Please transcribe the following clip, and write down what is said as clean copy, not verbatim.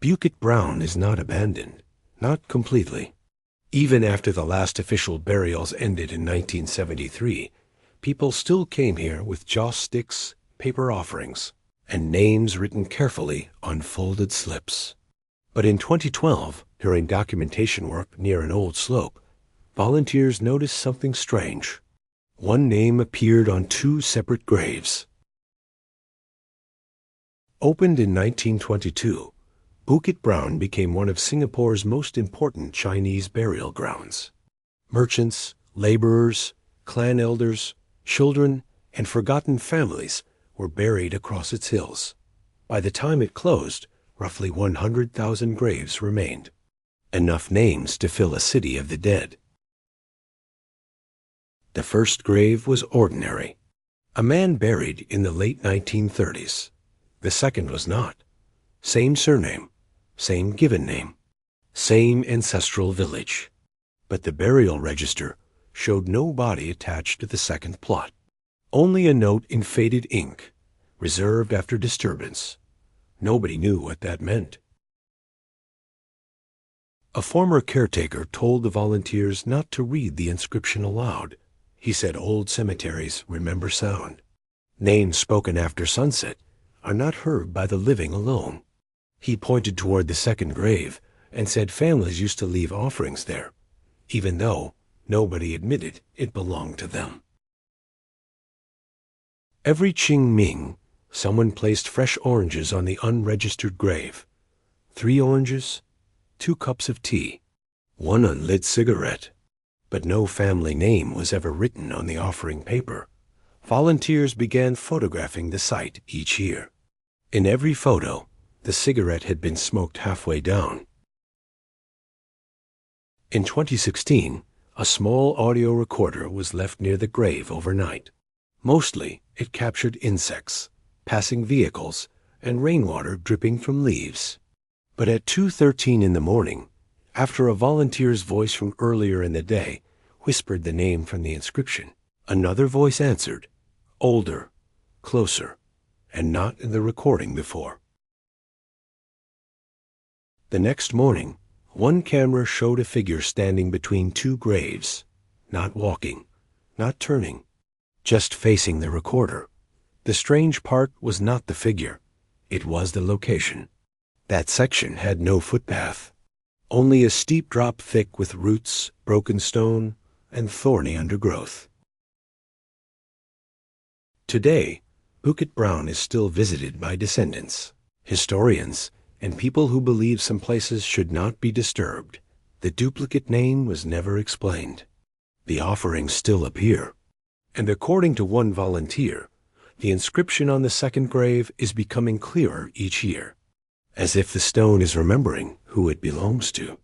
Bukit Brown is not abandoned, not completely. Even after the last official burials ended in 1973, people still came here with joss sticks, paper offerings, and names written carefully on folded slips. But in 2012, during documentation work near an old slope, volunteers noticed something strange. One name appeared on two separate graves. Opened in 1922, Bukit Brown became one of Singapore's most important Chinese burial grounds. Merchants, laborers, clan elders, children, and forgotten families were buried across its hills. By the time it closed, roughly 100,000 graves remained, enough names to fill a city of the dead. The first grave was ordinary. A man buried in the late 1930s. The second was not. Same surname, same given name, same ancestral village. But the burial register showed no body attached to the second plot. Only a note in faded ink, reserved after disturbance. Nobody knew what that meant. A former caretaker told the volunteers not to read the inscription aloud. He said old cemeteries remember sound. Names spoken after sunset are not heard by the living alone. He pointed toward the second grave and said families used to leave offerings there, even though nobody admitted it belonged to them. Every Qing Ming, someone placed fresh oranges on the unregistered grave. 3 oranges, 2 cups of tea, 1 unlit cigarette. But no family name was ever written on the offering paper. Volunteers began photographing the site each year. In every photo, the cigarette had been smoked halfway down. In 2016, a small audio recorder was left near the grave overnight. Mostly, it captured insects, passing vehicles, and rainwater dripping from leaves. But at 2:13 in the morning, after a volunteer's voice from earlier in the day whispered the name from the inscription, another voice answered, older, closer, and not in the recording before. The next morning, one camera showed a figure standing between 2 graves, not walking, not turning, just facing the recorder. The strange part was not the figure, it was the location. That section had no footpath, only a steep drop thick with roots, broken stone, and thorny undergrowth. Today, Bukit Brown is still visited by descendants, historians, and people who believe some places should not be disturbed. The duplicate name was never explained. The offerings still appear. And according to one volunteer, the inscription on the second grave is becoming clearer each year, as if the stone is remembering who it belongs to.